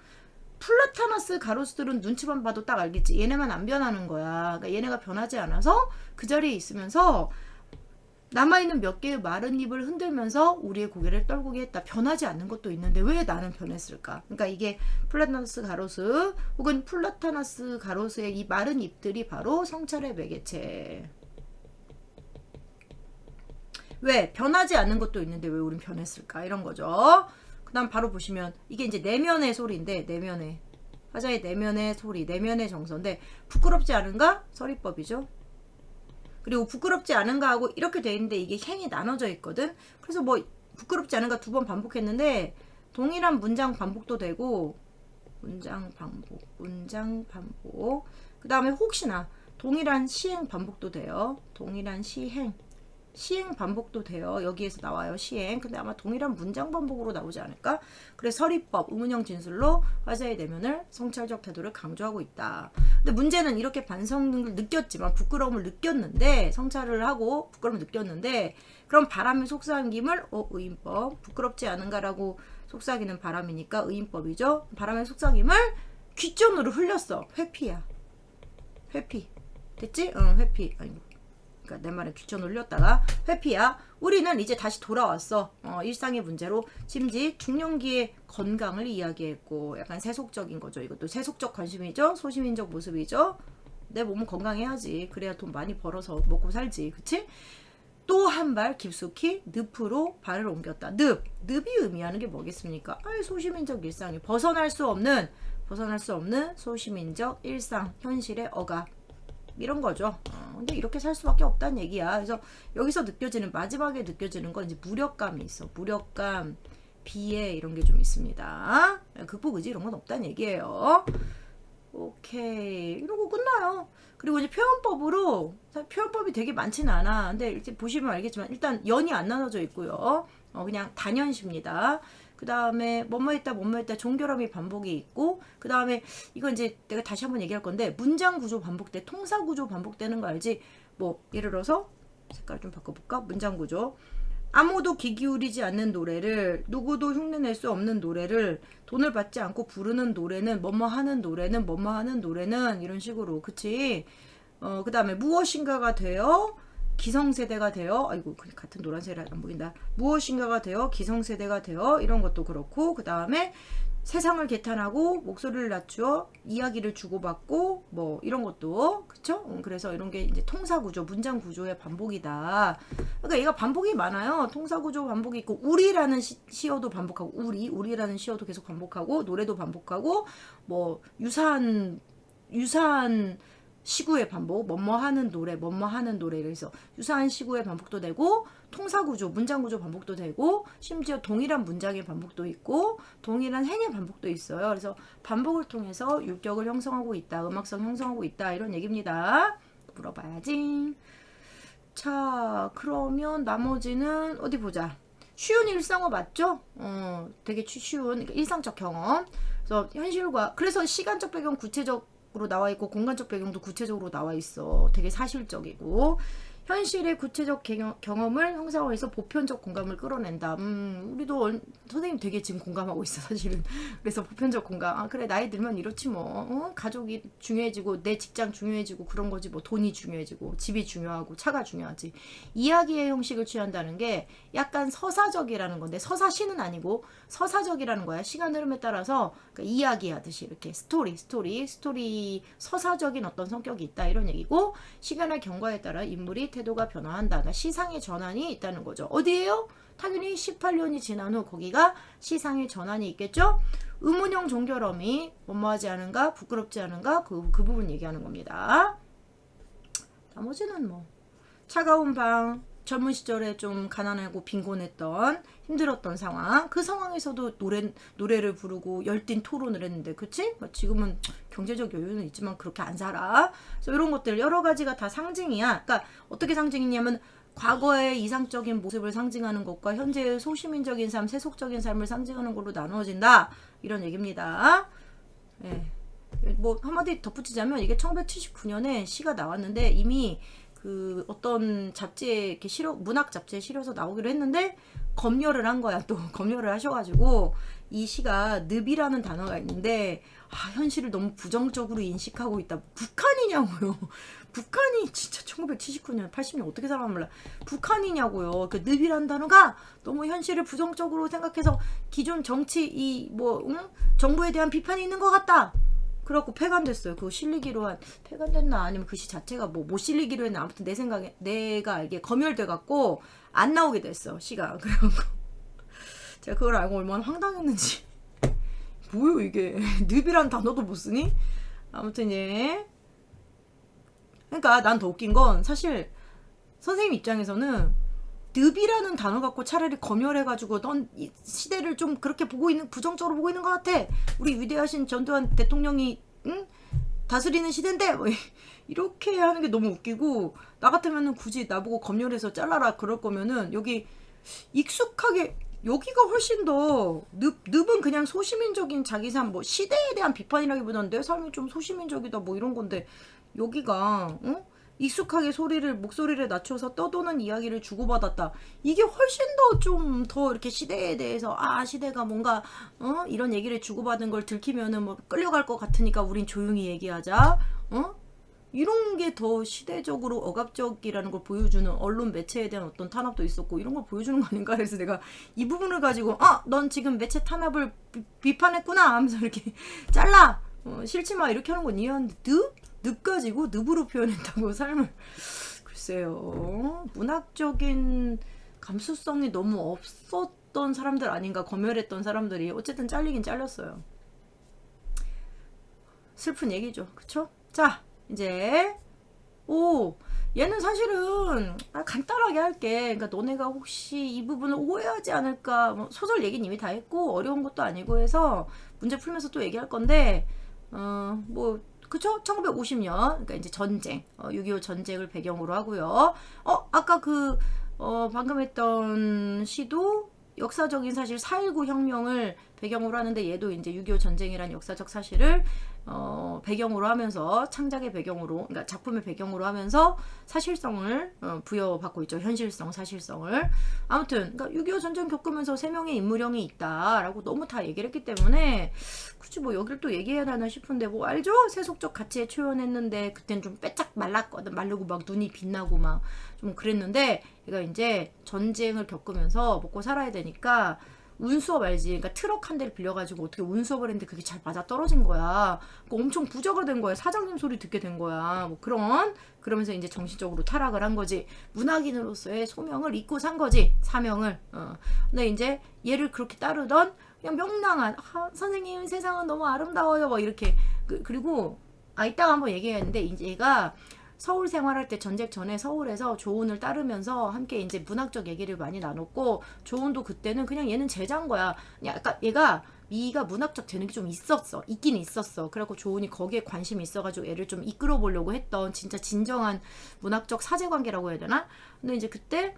플라타나스 가로수들은 눈치만 봐도 딱 알겠지. 얘네만 안 변하는 거야. 그러니까 얘네가 변하지 않아서 그 자리에 있으면서 남아있는 몇 개의 마른 잎을 흔들면서 우리의 고개를 떨구게 했다. 변하지 않는 것도 있는데 왜 나는 변했을까? 그러니까 이게 플라타나스 가로수 혹은 플라타나스 가로수의 이 마른 잎들이 바로 성찰의 매개체. 왜? 변하지 않는 것도 있는데 왜 우린 변했을까? 이런 거죠. 그 다음 바로 보시면 이게 이제 내면의 소리인데 내면의 화자의 내면의 소리 내면의 정서인데 부끄럽지 않은가? 서리법이죠. 그리고 부끄럽지 않은가 하고 이렇게 돼 있는데 이게 행이 나눠져 있거든. 그래서 뭐 부끄럽지 않은가 2번 반복했는데 동일한 문장 반복도 되고 문장 반복 그 다음에 혹시나 동일한 시행 반복도 돼요. 동일한 시행 반복도 돼요. 여기에서 나와요. 시행. 근데 아마 동일한 문장 반복으로 나오지 않을까? 그래서 서리법, 의문형 진술로 화자의 내면을 성찰적 태도를 강조하고 있다. 근데 문제는 이렇게 반성을 느꼈지만 부끄러움을 느꼈는데 성찰을 하고 부끄러움을 느꼈는데 그럼 바람의 속삭임을 의인법 부끄럽지 않은가라고 속삭이는 바람이니까 의인법이죠. 바람의 속삭임을 귓전으로 흘렸어. 회피야. 회피. 됐지? 응, 회피. 아이고. 그러니까 내 말에 귀쳐 놀렸다가 회피야. 우리는 이제 다시 돌아왔어. 일상의 문제로 심지 중년기의 건강을 이야기했고 약간 세속적인 거죠. 이것도 세속적 관심이죠. 소시민적 모습이죠. 내 몸은 건강해야지. 그래야 돈 많이 벌어서 먹고 살지. 그치? 또 한 발 깊숙이 늪으로 발을 옮겼다. 늪이 의미하는 게 뭐겠습니까? 소시민적 일상이 벗어날 수 없는 소시민적 일상, 현실의 억압 이런 거죠. 근데 이렇게 살 수밖에 없다는 얘기야. 그래서 여기서 느껴지는 마지막에 느껴지는 건 이제 무력감이 있어. 무력감, 비애 이런 게 좀 있습니다. 극복 의지 이런 건 없다는 얘기예요. 오케이 이러고 끝나요. 그리고 이제 표현법이 되게 많지는 않아. 근데 이렇게 보시면 알겠지만 일단 연이 안 나눠져 있고요. 그냥 단연시입니다. 그 다음에 뭐뭐했다 종결함이 반복이 있고 그 다음에 이건 이제 내가 다시 한번 얘기할 건데 문장 구조 반복돼 통사 구조 반복되는 거 알지? 뭐 예를 들어서 색깔 좀 바꿔볼까? 문장 구조 아무도 귀 기울이지 않는 노래를 누구도 흉내낼 수 없는 노래를 돈을 받지 않고 부르는 노래는 뭐뭐 하는 노래는 이런 식으로 그치? 그 다음에 무엇인가가 되어 기성세대가 되어 같은 노란색이 안 보인다. 무엇인가가 되어 기성세대가 되어 이런 것도 그렇고 그 다음에 세상을 개탄하고 목소리를 낮추어 이야기를 주고받고 뭐 이런 것도 그쵸? 그래서 이런 게 이제 통사구조 문장 구조의 반복이다. 그러니까 얘가 반복이 많아요. 통사구조 반복이 있고 우리라는 시어도 반복하고 우리라는 시어도 계속 반복하고 노래도 반복하고 뭐 유사한 시구의 반복, 뭐뭐 하는 노래 그래서 유사한 시구의 반복도 되고 통사구조, 문장구조 반복도 되고 심지어 동일한 문장의 반복도 있고 동일한 행의 반복도 있어요. 그래서 반복을 통해서 율격을 형성하고 있다, 음악성 형성하고 있다 이런 얘기입니다. 물어봐야지. 자, 그러면 나머지는 어디 보자. 쉬운 일상어 맞죠? 되게 쉬운 그러니까 일상적 경험. 그래서 현실과 그래서 시간적 배경 구체적 나와 있고 공간적 배경도 구체적으로 나와 있어. 되게 사실적이고 현실의 구체적 경험을 형상화해서 보편적 공감을 끌어낸다. 우리도 선생님 되게 지금 공감하고 있어 사실은. 그래서 보편적 공감. 그래 나이 들면 이렇지 뭐. 가족이 중요해지고 내 직장 중요해지고 그런 거지 뭐. 돈이 중요해지고 집이 중요하고 차가 중요하지. 이야기의 형식을 취한다는 게 약간 서사적이라는 건데 서사시는 아니고 서사적이라는 거야. 시간 흐름에 따라서 그러니까 이야기하듯이 이렇게 스토리 서사적인 어떤 성격이 있다 이런 얘기고 시간의 경과에 따라 인물이 태도가 변화한다. 그러니까 시상의 전환이 있다는 거죠. 어디에요? 당연히 18년이 지난 후 거기가 시상의 전환이 있겠죠? 의문형 종결음이 뭐뭐하지 않은가 부끄럽지 않은가 그 부분 얘기하는 겁니다. 나머지는 뭐 차가운 방 젊은 시절에 좀 가난하고 빈곤했던 힘들었던 상황 그 상황에서도 노래를 부르고 열띤 토론을 했는데 그치? 지금은 경제적 여유는 있지만 그렇게 안 살아. 그래서 이런 것들 여러 가지가 다 상징이야. 그러니까 어떻게 상징이냐면 과거의 이상적인 모습을 상징하는 것과 현재의 소시민적인 삶, 세속적인 삶을 상징하는 걸로 나누어진다. 이런 얘기입니다. 네. 뭐 한마디 덧붙이자면 이게 1979년에 시가 나왔는데 이미 그 어떤 잡지에 이렇게 문학 잡지에 실어서 나오기로 했는데 검열을 한 거야. 또 검열을 하셔가지고 이 시가 늪이라는 단어가 있는데 현실을 너무 부정적으로 인식하고 있다. 북한이냐고요. 북한이 진짜 1979년 80년 어떻게 살았나 몰라. 북한이냐고요. 그 늪이라는 단어가 너무 현실을 부정적으로 생각해서 기존 정치 정부에 대한 비판이 있는 것 같다. 그래갖고 폐간됐어요. 그거 실리기로 폐간됐나 아니면 그 시 자체가 못 실리기로 했나 아무튼 내 생각에 내가 이게 검열돼갖고 안 나오게 됐어 시가. 그래갖고 제가 그걸 알고 얼마나 황당했는지. 뭐요 이게 늪이란 단어도 못 쓰니? 아무튼 그러니까 난 더 웃긴 건 사실 선생님 입장에서는 늪이라는 단어 갖고 차라리 검열해가지고 넌 이 시대를 좀 그렇게 부정적으로 보고 있는 것 같아. 우리 위대하신 전두환 대통령이 다스리는 시대인데 뭐 이렇게 하는 게 너무 웃기고 나 같으면은 굳이 나보고 검열해서 잘라라 그럴 거면은 여기 익숙하게 여기가 훨씬 더 늪은 그냥 소시민적인 자기 삶 뭐 시대에 대한 비판이라기보다는 내 삶이 좀 소시민적이다 뭐 이런 건데 여기가 익숙하게 목소리를 낮춰서 떠도는 이야기를 주고받았다. 이게 훨씬 더 이렇게 시대에 대해서 시대가 뭔가 이런 얘기를 주고받은 걸 들키면은 뭐 끌려갈 것 같으니까 우린 조용히 얘기하자. 이런 게 더 시대적으로 억압적이라는 걸 보여주는 언론 매체에 대한 어떤 탄압도 있었고 이런 걸 보여주는 거 아닌가 해서 내가 이 부분을 가지고 넌 지금 매체 탄압을 비판했구나 하면서 이렇게 잘라 싫지 마 이렇게 하는 건 이해하는데 늪 가지고 늪으로 표현했다고 삶을 글쎄요 문학적인 감수성이 너무 없었던 사람들 아닌가 검열했던 사람들이 어쨌든 잘리긴 잘렸어요. 슬픈 얘기죠. 그쵸? 자 이제 얘는 사실은 간단하게 할게. 그러니까 너네가 혹시 이 부분을 오해하지 않을까 뭐 소설 얘기는 이미 다 했고 어려운 것도 아니고 해서 문제 풀면서 또 얘기할 건데 뭐 그쵸? 1950년 그러니까 이제 전쟁 6.25 전쟁을 배경으로 하고요. 아까 방금 했던 시도 역사적인 사실 4.19 혁명을 배경으로 하는데 얘도 이제 6.25 전쟁이라는 역사적 사실을 배경으로 하면서 창작의 배경으로 그러니까 작품의 배경으로 하면서 사실성을 부여받고 있죠. 현실성, 사실성을. 아무튼 그러니까 6.25 전쟁 겪으면서 3명의 인물형이 있다라고 너무 다 얘기를 했기 때문에 굳이 뭐 여기를 또 얘기해야 하나 싶은데 뭐 알죠? 세속적 가치에 초연했는데 그땐 좀 빼짝 말랐거든. 마르고 막 눈이 빛나고 막 좀 그랬는데 얘가 이제 전쟁을 겪으면서 먹고 살아야 되니까 운수업 알지? 그러니까 트럭 한 대를 빌려가지고 어떻게 운수업을 했는데 그게 잘 맞아 떨어진 거야. 그러니까 엄청 부자가 된 거야. 사장님 소리 듣게 된 거야. 뭐 그러면서 이제 정신적으로 타락을 한 거지. 문학인으로서의 소명을 잊고 산 거지. 사명을. 근데 이제 얘를 그렇게 따르던 그냥 명랑한 선생님 세상은 너무 아름다워요. 막 이렇게 그리고 이따가 한번 얘기했는데 이제 얘가 서울 생활할 때 전쟁 전에 서울에서 조은을 따르면서 함께 이제 문학적 얘기를 많이 나눴고 조은도 그때는 그냥 얘는 제자인 거야. 약간 얘가 미가 문학적 재능이 좀 있긴 있었어. 그래갖고 조은이 거기에 관심이 있어가지고 얘를 좀 이끌어 보려고 했던 진짜 진정한 문학적 사제관계라고 해야 되나? 근데 이제 그때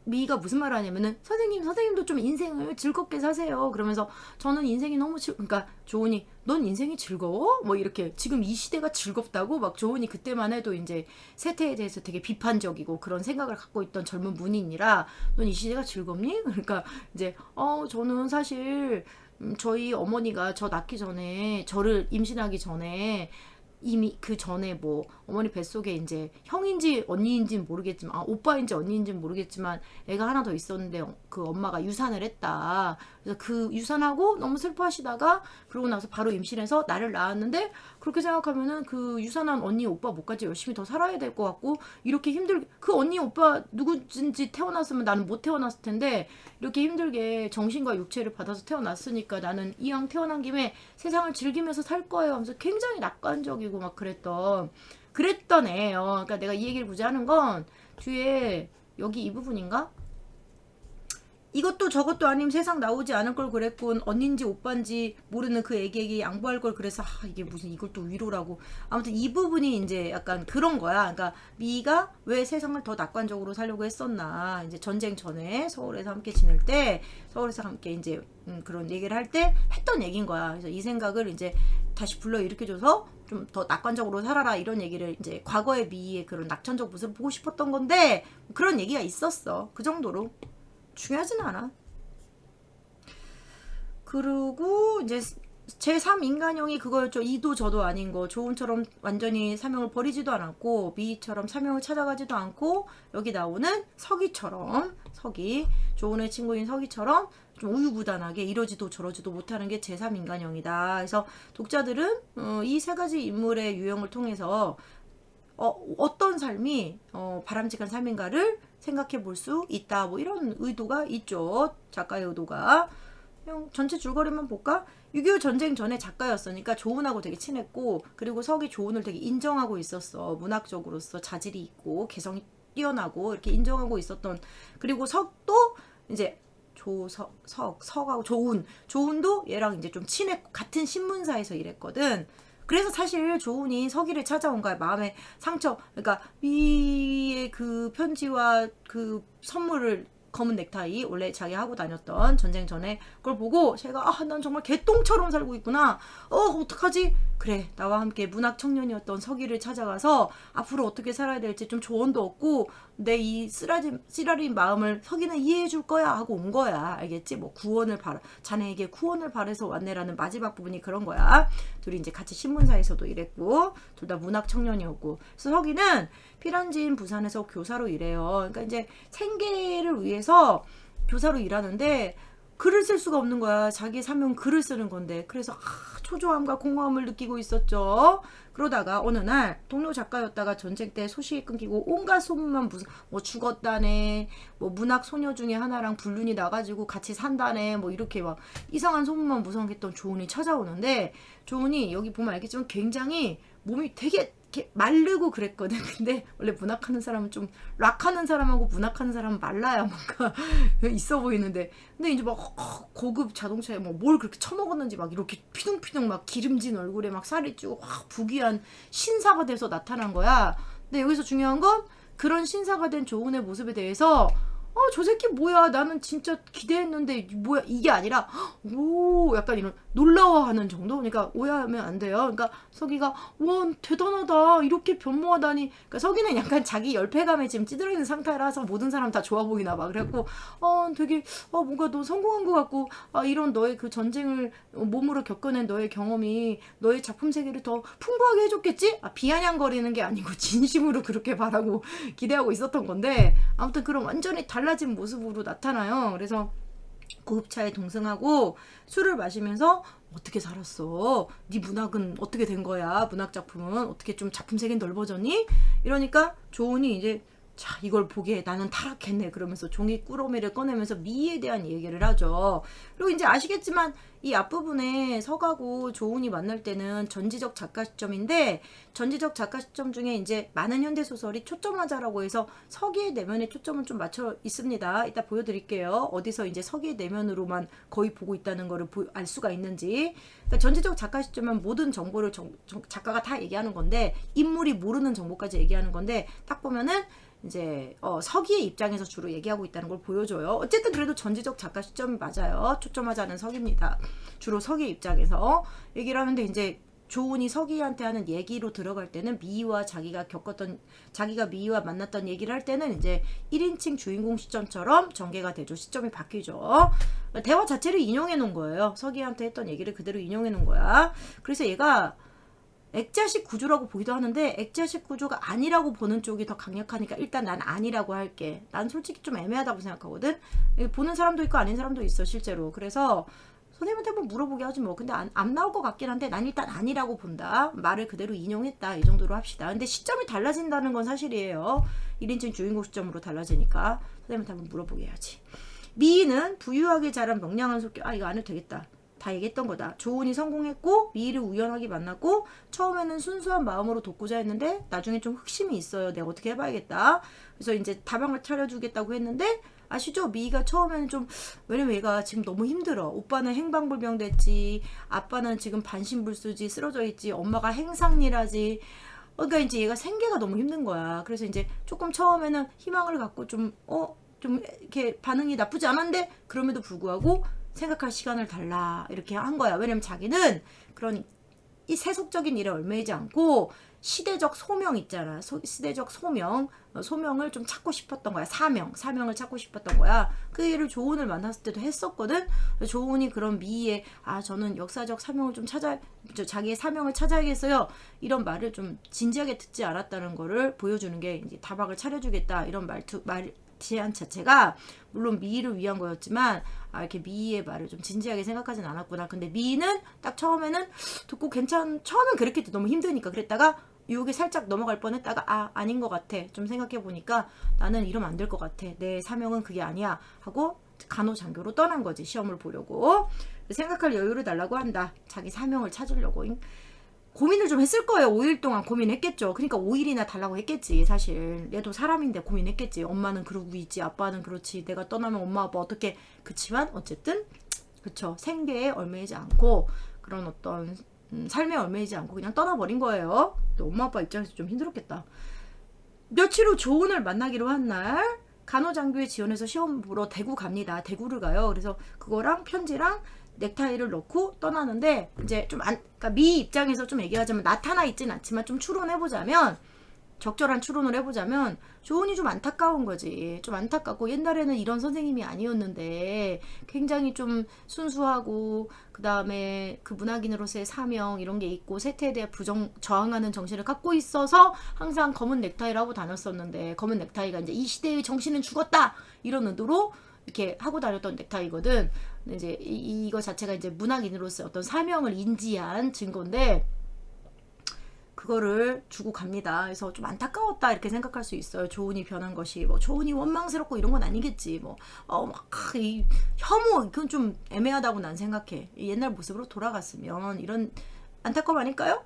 미가 무슨 말을 하냐면은 선생님도 좀 인생을 즐겁게 사세요. 그러면서 저는 인생이 너무 그러니까 조은이 넌 인생이 즐거워? 뭐 이렇게 지금 이 시대가 즐겁다고 막 조은이 그때만 해도 이제 세태에 대해서 되게 비판적이고 그런 생각을 갖고 있던 젊은 문인이라 넌 이 시대가 즐겁니? 그러니까 이제 저는 사실 저희 어머니가 저 낳기 전에 저를 임신하기 전에 이미 그 전에 뭐 어머니 뱃속에 이제 형인지 언니인지는 모르겠지만 오빠인지 언니인지는 모르겠지만 애가 하나 더 있었는데 그 엄마가 유산을 했다. 그래서 그 유산하고 너무 슬퍼하시다가 그러고 나서 바로 임신해서 나를 낳았는데 그렇게 생각하면은 그 유산한 언니 오빠 뭐까지 열심히 더 살아야 될 것 같고 이렇게 힘들게 그 언니 오빠 누구든지 태어났으면 나는 못 태어났을 텐데 이렇게 힘들게 정신과 육체를 받아서 태어났으니까 나는 이왕 태어난 김에 세상을 즐기면서 살 거예요 하면서 굉장히 낙관적이고 막 그랬던 애예요. 그러니까 내가 이 얘기를 굳이 하는 건 뒤에 여기 이 부분인가? 이것도 저것도 아니면 세상 나오지 않을 걸 그랬군. 언니인지 오빠인지 모르는 그 애기에게 양보할 걸 그래서 이게 무슨 이걸 또 위로라고. 아무튼 이 부분이 이제 약간 그런 거야. 그러니까 미가 왜 세상을 더 낙관적으로 살려고 했었나. 이제 전쟁 전에 서울에서 함께 지낼 때 서울에서 함께 이제 그런 얘기를 할 때 했던 얘기인 거야. 그래서 이 생각을 이제 다시 불러일으켜줘서 좀 더 낙관적으로 살아라 이런 얘기를 이제 과거의 미의 그런 낙천적 모습을 보고 싶었던 건데 그런 얘기가 있었어. 그 정도로. 중요하진 않아. 그리고 이제 제3 인간형이 그거였죠. 이도 저도 아닌 거. 조은처럼 완전히 사명을 버리지도 않았고 미희처럼 사명을 찾아가지도 않고 여기 나오는 서기처럼 조은의 친구인 서기처럼 좀 우유부단하게 이러지도 저러지도 못하는 게 제3 인간형이다. 그래서 독자들은 이 세 가지 인물의 유형을 통해서 어떤 삶이 바람직한 삶인가를 생각해 볼 수 있다. 뭐 이런 의도가 있죠. 작가의 의도가. 그냥 전체 줄거리만 볼까? 6.25 전쟁 전에 작가였으니까 조은하고 되게 친했고 그리고 석이 조은을 되게 인정하고 있었어. 문학적으로서 자질이 있고 개성이 뛰어나고 이렇게 인정하고 있었던 그리고 석도 이제 석하고 조은도 얘랑 이제 좀 친했고 같은 신문사에서 일했거든. 그래서 사실 조은이 서기를 찾아온 거야. 마음의 상처. 그러니까 미의 그 편지와 그 선물을 검은 넥타이 원래 자기 하고 다녔던 전쟁 전에 그걸 보고 제가 난 정말 개똥처럼 살고 있구나. 어떡하지? 그래 나와 함께 문학 청년이었던 서기를 찾아가서 앞으로 어떻게 살아야 될지 좀 조언도 얻고 내 이 쓰라린 마음을 서기는 이해해 줄 거야 하고 온 거야. 알겠지? 뭐 구원을 바라 자네에게 구원을 바래서 왔네라는 마지막 부분이 그런 거야. 둘이 이제 같이 신문사에서도 일했고 둘 다 문학 청년이었고 그래서 서기는 피란지인 부산에서 교사로 일해요. 그러니까 이제 생계를 위해서 교사로 일하는데 글을 쓸 수가 없는 거야. 자기 사명 글을 쓰는 건데. 그래서 초조함과 공허함을 느끼고 있었죠. 그러다가 어느 날 동료 작가였다가 전쟁 때 소식이 끊기고 온갖 소문만 무슨 뭐 죽었다네, 뭐 문학 소녀 중에 하나랑 불륜이 나가지고 같이 산다네, 뭐 이렇게 막 이상한 소문만 무성했던 조은이 찾아오는데 조은이 여기 보면 알겠지만 굉장히 몸이 되게 이렇게 마르고 그랬거든. 근데 원래 문학하는 사람은 좀 락하는 사람하고 문학하는 사람은 말라야 뭔가 있어 보이는데 근데 이제 막 고급 자동차에 뭐 뭘 그렇게 처먹었는지 막 이렇게 피둥피둥 막 기름진 얼굴에 막 살이 찌고 확 부귀한 신사가 돼서 나타난 거야. 근데 여기서 중요한 건 그런 신사가 된 조은의 모습에 대해서 저 새끼 뭐야 나는 진짜 기대했는데 뭐야 이게 아니라 오 약간 이런 놀라워하는 정도. 그러니까 오해하면 안 돼요. 그러니까 서기가 와 대단하다 이렇게 변모하다니. 그러니까 서기는 약간 자기 열패감에 지금 찌들어 있는 상태라서 모든 사람 다 좋아 보이나 봐. 그래갖고 되게 뭔가 너 성공한 것 같고 이런 너의 그 전쟁을 몸으로 겪어낸 너의 경험이 너의 작품 세계를 더 풍부하게 해줬겠지? 비아냥거리는 게 아니고 진심으로 그렇게 바라고 기대하고 있었던 건데 아무튼 그런 완전히 달라진 모습으로 나타나요. 그래서 고급차에 동승하고 술을 마시면서 어떻게 살았어? 네 문학은 어떻게 된 거야? 문학 작품은 어떻게 좀 작품 세계 넓어졌니? 이러니까 조은이 이제 자 이걸 보기에 나는 타락했네 그러면서 종이 꾸러미를 꺼내면서 미에 대한 얘기를 하죠. 그리고 이제 아시겠지만 이 앞부분에 서가고 조은이 만날 때는 전지적 작가 시점인데 전지적 작가 시점 중에 이제 많은 현대소설이 초점화자라고 해서 서기의 내면에 초점을 좀 맞춰 있습니다. 이따 보여드릴게요. 어디서 이제 서기의 내면으로만 거의 보고 있다는 거를 알 수가 있는지. 그러니까 전지적 작가 시점은 모든 정보를 작가가 다 얘기하는 건데 인물이 모르는 정보까지 얘기하는 건데 딱 보면은 이제 서기의 입장에서 주로 얘기하고 있다는 걸 보여줘요. 어쨌든 그래도 전지적 작가 시점이 맞아요. 초점하자는 서기입니다. 주로 서기의 입장에서 얘기를 하는데 이제 조은이 서기한테 하는 얘기로 들어갈 때는 미희와 자기가 미희와 만났던 얘기를 할 때는 이제 1인칭 주인공 시점처럼 전개가 되죠. 시점이 바뀌죠. 대화 자체를 인용해 놓은 거예요. 서기한테 했던 얘기를 그대로 인용해 놓은 거야. 그래서 얘가 액자식 구조라고 보기도 하는데 액자식 구조가 아니라고 보는 쪽이 더 강력하니까 일단 난 아니라고 할게. 난 솔직히 좀 애매하다고 생각하거든. 보는 사람도 있고 아닌 사람도 있어 실제로. 그래서 선생님한테 한번 물어보게 하지 뭐. 근데 안 나올 것 같긴 한데 난 일단 아니라고 본다. 말을 그대로 인용했다. 이 정도로 합시다. 근데 시점이 달라진다는 건 사실이에요. 1인칭 주인공 시점으로 달라지니까 선생님한테 한번 물어보게 해야지. 미희는 부유하게 자란 명랑한 속결. 이거 안 해도 되겠다. 다 얘기했던 거다. 조은이 성공했고 미희를 우연하게 만났고 처음에는 순수한 마음으로 돕고자 했는데 나중에 좀 흑심이 있어요. 내가 어떻게 해봐야겠다. 그래서 이제 다방을 차려주겠다고 했는데 아시죠? 미희가 처음에는 좀 왜냐면 얘가 지금 너무 힘들어. 오빠는 행방불명됐지. 아빠는 지금 반신불수지. 쓰러져 있지. 엄마가 행상일하지. 그러니까 이제 얘가 생계가 너무 힘든 거야. 그래서 이제 조금 처음에는 희망을 갖고 좀 이렇게 반응이 나쁘지 않았는데 그럼에도 불구하고 생각할 시간을 달라 이렇게 한 거야. 왜냐면 자기는 그런 이 세속적인 일에 얽매이지 않고 시대적 소명 있잖아. 시대적 소명을 좀 찾고 싶었던 거야. 사명을 찾고 싶었던 거야. 그 일을 조은을 만났을 때도 했었거든. 조은이 그런 미희의 저는 역사적 사명을 좀 자기의 사명을 찾아야겠어요. 이런 말을 좀 진지하게 듣지 않았다는 거를 보여주는 게 이제 다박을 차려주겠다 이런 제안 자체가 물론 미희를 위한 거였지만 이렇게 미희의 말을 좀 진지하게 생각하진 않았구나. 근데 미희는 딱 처음에는 듣고 처음엔 그렇게 너무 힘드니까 그랬다가 유혹에 살짝 넘어갈 뻔했다가 아닌 것 같아. 좀 생각해보니까 나는 이러면 안 될 것 같아. 내 사명은 그게 아니야 하고 간호장교로 떠난 거지. 시험을 보려고. 생각할 여유를 달라고 한다. 자기 사명을 찾으려고. 고민을 좀 했을 거예요. 5일 동안 고민했겠죠. 그러니까 5일이나 달라고 했겠지. 사실 얘도 사람인데 고민했겠지. 엄마는 그러고 있지. 아빠는 그렇지. 내가 떠나면 엄마 아빠 어떻게. 그치만 어쨌든 그쵸. 생계에 얽매이지 않고 그런 어떤 삶에 얽매이지 않고 그냥 떠나버린 거예요. 또 엄마 아빠 입장에서 좀 힘들었겠다. 며칠 후 조은을 만나기로 한 날 간호장교에 지원해서 시험 보러 대구 갑니다. 대구를 가요. 그래서 그거랑 편지랑 넥타이를 넣고 떠나는데 이제 좀 그러니까 미 입장에서 좀 얘기하자면 나타나 있진 않지만 좀 추론해보자면 적절한 추론을 해보자면 조은이 좀 안타까운 거지. 좀 안타깝고 옛날에는 이런 선생님이 아니었는데 굉장히 좀 순수하고 그 다음에 그 문학인으로서의 사명 이런 게 있고 세태에 대해 저항하는 정신을 갖고 있어서 항상 검은 넥타이를 하고 다녔었는데 검은 넥타이가 이제 이 시대의 정신은 죽었다 이런 의도로 이렇게 하고 다녔던 넥타이거든. 근데 이제 이거 자체가 이제 문학인으로서의 어떤 사명을 인지한 증거인데 그거를 주고 갑니다. 그래서 좀 안타까웠다 이렇게 생각할 수 있어요. 조은이 변한 것이 뭐 조은이 원망스럽고 이런 건 아니겠지. 이 혐오 그건 좀 애매하다고 난 생각해. 옛날 모습으로 돌아갔으면 이런 안타까움 아닐까요?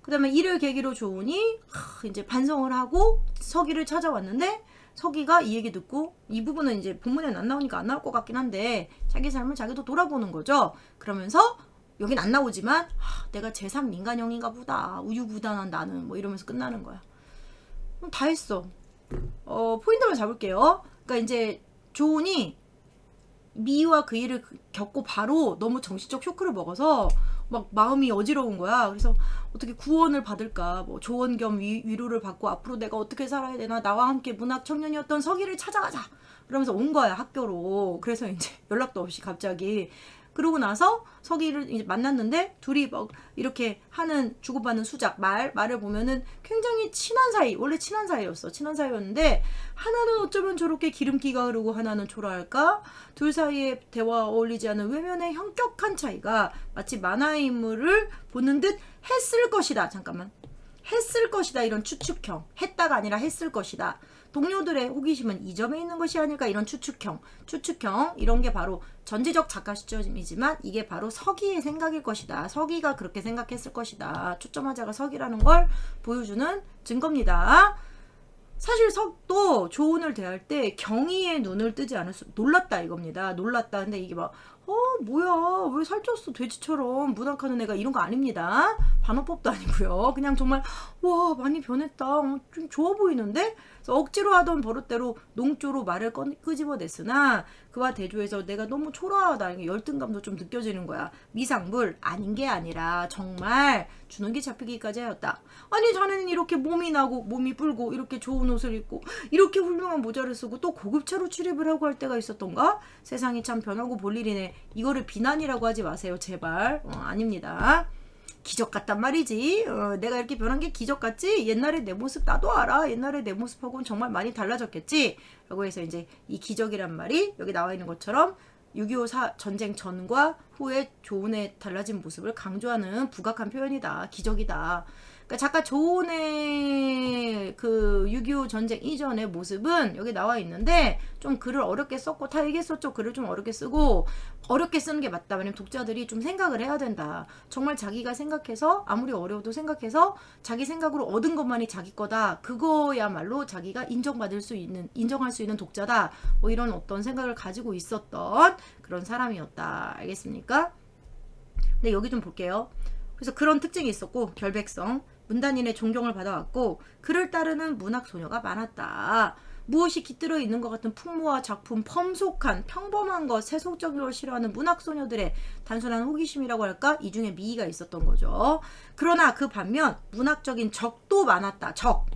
그다음에 이를 계기로 조은이 이제 반성을 하고 서기를 찾아왔는데 서기가 이 얘기 듣고 이 부분은 이제 본문에는 안 나오니까 안 나올 것 같긴 한데 자기 삶을 자기도 돌아보는 거죠. 그러면서 여긴 안 나오지만 내가 제3 민간형인가 보다. 우유부단한 나는 뭐 이러면서 끝나는 거야. 다 했어. 포인트를 잡을게요. 그러니까 이제 조은이 미희와 그 일을 겪고 바로 너무 정신적 쇼크를 먹어서 막 마음이 어지러운 거야. 그래서 어떻게 구원을 받을까, 뭐 조언 겸 위로를 받고 앞으로 내가 어떻게 살아야 되나, 나와 함께 문학 청년이었던 서기를 찾아가자. 그러면서 온 거야 학교로. 그래서 이제 연락도 없이 갑자기. 그러고 나서 서기를 이제 만났는데 둘이 막 이렇게 하는 주고받는 수작 말을 보면은 굉장히 친한 사이, 원래 친한 사이였어. 친한 사이였는데 하나는 어쩌면 저렇게 기름기가 흐르고 하나는 초라할까? 둘 사이의 대화와 어울리지 않은 외면의 현격한 차이가 마치 만화의 인물을 보는 듯 했을 것이다. 잠깐만. 했을 것이다. 이런 추측형. 했다가 아니라 했을 것이다. 동료들의 호기심은 이 점에 있는 것이 아닐까. 이런 추측형 이런 게 바로 전지적 작가 시점이지만 이게 바로 서기의 생각일 것이다. 서기가 그렇게 생각했을 것이다. 초점화자가 서기라는 걸 보여주는 증거입니다. 사실 석도 조은을 대할 때 경의의 눈을 뜨지 않을 수 놀랐다 이겁니다. 놀랐다. 근데 이게 막 뭐야 왜 살쪘어 돼지처럼 문학하는 애가 이런 거 아닙니다. 반어법도 아니고요. 그냥 정말 와 많이 변했다. 좀 좋아 보이는데? 그래서 억지로 하던 버릇대로 농조로 말을 끄집어냈으나 그와 대조해서 내가 너무 초라하다. 열등감도 좀 느껴지는 거야. 미상불 아닌 게 아니라 정말 주는 게 잡히기까지 하였다. 아니 자네는 이렇게 몸이 나고 몸이 불고 이렇게 좋은 옷을 입고 이렇게 훌륭한 모자를 쓰고 또 고급차로 출입을 하고 할 때가 있었던가? 세상이 참 변하고 볼 일이네. 이거를 비난이라고 하지 마세요 제발. 아닙니다. 기적 같단 말이지. 내가 이렇게 변한 게 기적 같지? 옛날에 내 모습 나도 알아. 옛날에 내 모습하고는 정말 많이 달라졌겠지? 라고 해서 이제 이 기적이란 말이 여기 나와 있는 것처럼 6.25 전쟁 전과 후에 조은의 달라진 모습을 강조하는 부각한 표현이다. 기적이다. 그러니까 작가 조은의 그 6.25 전쟁 이전의 모습은 여기 나와 있는데 좀 글을 어렵게 썼고 다 얘기했었죠. 글을 좀 어렵게 쓰고 어렵게 쓰는 게 맞다. 왜냐면 독자들이 좀 생각을 해야 된다. 정말 자기가 생각해서 아무리 어려워도 생각해서 자기 생각으로 얻은 것만이 자기 거다. 그거야말로 자기가 인정할 수 있는 독자다. 뭐 이런 어떤 생각을 가지고 있었던 그런 사람이었다. 알겠습니까? 근데 여기 좀 볼게요. 그래서 그런 특징이 있었고 결백성, 문단인의 존경을 받아왔고 그를 따르는 문학 소녀가 많았다. 무엇이 깃들어 있는 것 같은 풍모와 작품, 펌속한 평범한 것, 세속적인 걸 싫어하는 문학 소녀들의 단순한 호기심이라고 할까? 이 중에 미의가 있었던 거죠. 그러나 그 반면 문학적인 적도 많았다. 적,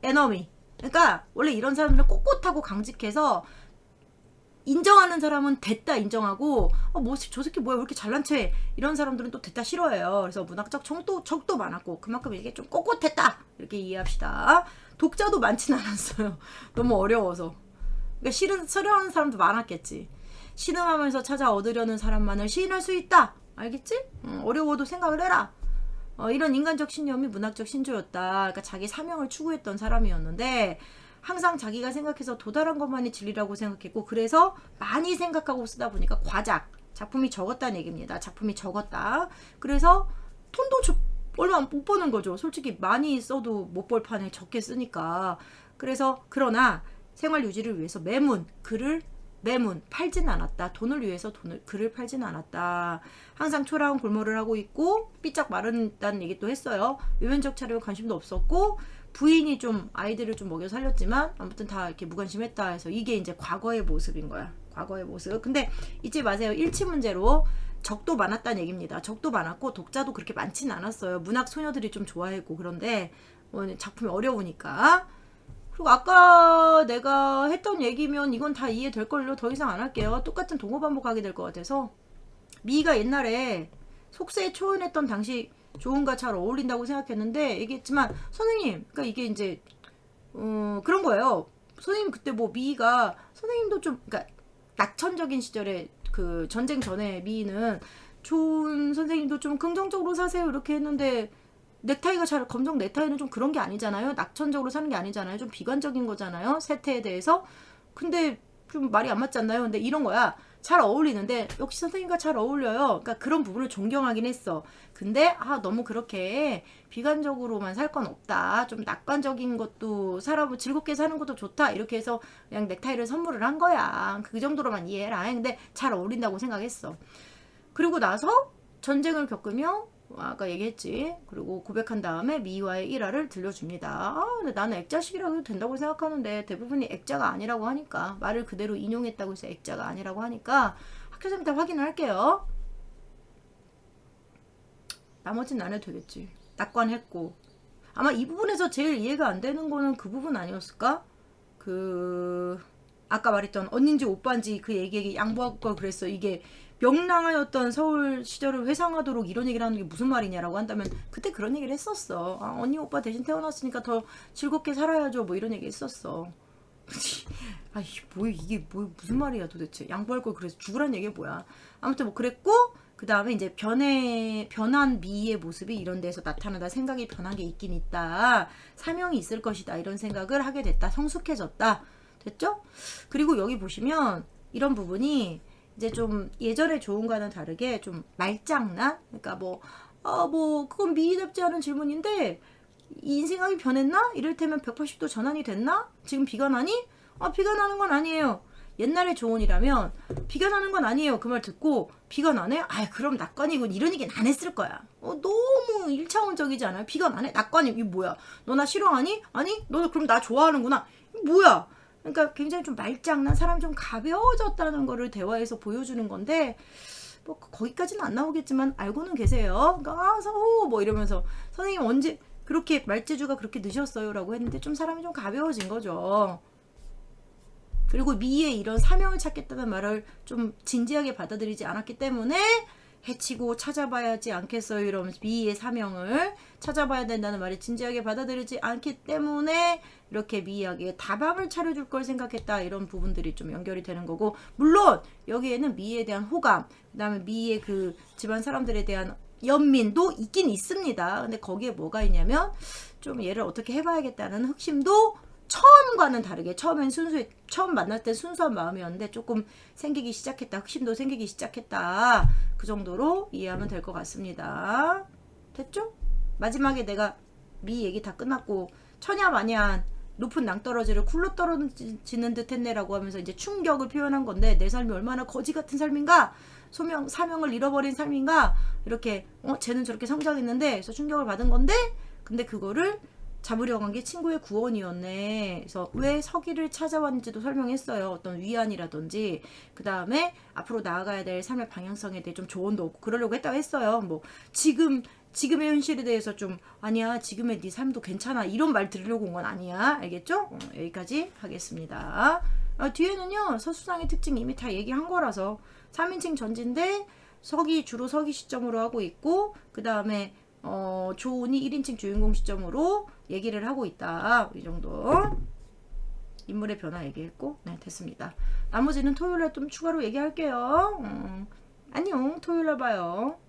에너미. 그러니까 원래 이런 사람들은 꼿꼿하고 강직해서 인정하는 사람은 됐다 인정하고 뭐 저 새끼 뭐야 왜 이렇게 잘난 체 이런 사람들은 또 됐다 싫어해요. 그래서 문학적 적도 많았고 그만큼 이게 좀 꼿꼿했다 이렇게 이해합시다. 독자도 많진 않았어요. 너무 어려워서. 그러니까 싫어하는 사람도 많았겠지. 신음하면서 찾아 얻으려는 사람만을 시인할 수 있다. 알겠지? 어려워도 생각을 해라. 이런 인간적 신념이 문학적 신조였다. 그러니까 자기 사명을 추구했던 사람이었는데 항상 자기가 생각해서 도달한 것만이 진리라고 생각했고 그래서 많이 생각하고 쓰다 보니까 작품이 적었다는 얘기입니다. 작품이 적었다. 그래서 돈도 얼마 못 버는 거죠. 솔직히 많이 써도 못 벌 판에 적게 쓰니까. 그러나 생활 유지를 위해서 매문 팔진 않았다. 돈을 위해서 글을 팔진 않았다. 항상 초라한 골몰을 하고 있고 삐짝 마른다는 얘기도 했어요. 외면적 차려에 관심도 없었고 부인이 좀 아이들을 좀 먹여 살렸지만 아무튼 다 이렇게 무관심했다 해서 이게 이제 과거의 모습인 거야. 과거의 모습. 근데 잊지 마세요. 일치 문제로 적도 많았다는 얘기입니다. 적도 많았고 독자도 그렇게 많지는 않았어요. 문학 소녀들이 좀 좋아했고. 그런데 작품이 어려우니까. 그리고 아까 내가 했던 얘기면 이건 다 이해될걸요. 더 이상 안 할게요. 똑같은 동호 반복하게 될 것 같아서. 미가 옛날에 속세에 초연했던 당시 조은과 잘 어울린다고 생각했는데 얘기했지만 선생님, 그러니까 이게 이제 그런 거예요. 선생님 그때 뭐 미가 선생님도 좀 그러니까 낙천적인 시절에 그 전쟁 전에 미는 좋은 선생님도 좀 긍정적으로 사세요 이렇게 했는데 넥타이가 잘 검정 넥타이는 좀 그런 게 아니잖아요. 낙천적으로 사는 게 아니잖아요. 좀 비관적인 거잖아요. 세태에 대해서. 근데 좀 말이 안 맞지 않나요? 근데 이런 거야. 잘 어울리는데 역시 선생님과 잘 어울려요. 그러니까 그런 부분을 존경하긴 했어. 근데 너무 그렇게 비관적으로만 살 건 없다. 좀 낙관적인 것도 사람 즐겁게 사는 것도 좋다. 이렇게 해서 그냥 넥타이를 선물을 한 거야. 그 정도로만 이해해라. 근데 잘 어울린다고 생각했어. 그리고 나서 전쟁을 겪으며 아까 얘기했지. 그리고 고백한 다음에 미와의 일화를 들려줍니다. 근데 나는 액자식이라고 해도 된다고 생각하는데 대부분이 액자가 아니라고 하니까 말을 그대로 인용했다고 해서 액자가 아니라고 하니까 학교장님 다 확인을 할게요. 나머지는 안 해도 되겠지. 낙관했고 아마 이 부분에서 제일 이해가 안 되는 거는 그 부분 아니었을까? 아까 말했던 언니인지 오빠인지 그 얘기에게 양보할 걸 그랬어. 이게 명랑하였던 서울 시절을 회상하도록 이런 얘기를 하는 게 무슨 말이냐라고 한다면 그때 그런 얘기를 했었어. 언니 오빠 대신 태어났으니까 더 즐겁게 살아야죠. 뭐 이런 얘기 했었어. 이게 무슨 말이야 도대체. 양보할 걸 그래서 죽으란 얘기가 뭐야. 아무튼 뭐 그랬고 그 다음에 이제 변한 미의 모습이 이런 데서 나타나다 생각이 변한 게 있긴 있다. 사명이 있을 것이다. 이런 생각을 하게 됐다. 성숙해졌다. 됐죠? 그리고 여기 보시면 이런 부분이 이제 좀 예전에 좋은과는 다르게 좀 말장난? 그러니까 그건 미인답지 않은 질문인데 인생학이 변했나? 이를테면 180도 전환이 됐나? 지금 비가 나니? 비가 나는 건 아니에요. 옛날에 조언이라면 비가 나는 건 아니에요. 그 말 듣고 비가 나네? 그럼 낙관이군. 이런 얘기는 안 했을 거야. 너무 1차원적이지 않아요? 비가 나네? 낙관이 이게 뭐야? 너 나 싫어하니? 아니? 너 그럼 나 좋아하는구나. 뭐야? 그러니까 굉장히 좀 말장난, 사람이 좀 가벼워졌다는 거를 대화에서 보여주는 건데 뭐 거기까지는 안 나오겠지만 알고는 계세요. 그러니까 서호 뭐 이러면서 선생님 언제 그렇게 말재주가 그렇게 늦었어요? 라고 했는데 좀 사람이 좀 가벼워진 거죠. 그리고 미의 이런 사명을 찾겠다는 말을 좀 진지하게 받아들이지 않았기 때문에 해치고 찾아봐야지 않겠어요 이러면서 미의 사명을 찾아봐야 된다는 말을 진지하게 받아들이지 않기 때문에 이렇게 미에게 다방을 차려줄 걸 생각했다 이런 부분들이 좀 연결이 되는 거고 물론 여기에는 미에 대한 호감 그 다음에 미의 그 집안 사람들에 대한 연민도 있긴 있습니다. 근데 거기에 뭐가 있냐면 좀 얘를 어떻게 해봐야겠다는 흑심도 처음과는 다르게 처음 만날 때 순수한 마음이었는데 조금 생기기 시작했다. 흑심도 생기기 시작했다. 그 정도로 이해하면 될 것 같습니다. 됐죠? 마지막에 내가 미 얘기 다 끝났고 천야마냥 높은 낭떠러지를 굴러 떨어지는 듯 했네라고 하면서 이제 충격을 표현한 건데 내 삶이 얼마나 거지 같은 삶인가 사명을 잃어버린 삶인가 이렇게 쟤는 저렇게 성장했는데 그래서 충격을 받은 건데 근데 그거를 잡으려고 한 게 친구의 구원이었네. 그래서 왜 서기를 찾아왔는지도 설명했어요. 어떤 위안이라든지 그 다음에 앞으로 나아가야 될 삶의 방향성에 대해 좀 조언도 얻고 그러려고 했다고 했어요. 뭐 지금의 현실에 대해서 좀 아니야 지금의 네 삶도 괜찮아 이런 말 들으려고 온 건 아니야. 알겠죠? 여기까지 하겠습니다. 뒤에는요 서수상의 특징 이미 다 얘기한 거라서 3인칭 전지인데 주로 서기 시점으로 하고 있고 그 다음에 조은이 1인칭 주인공 시점으로 얘기를 하고 있다. 이 정도 인물의 변화 얘기했고 네 됐습니다. 나머지는 토요일에 좀 추가로 얘기할게요. 안녕 토요일에 봐요.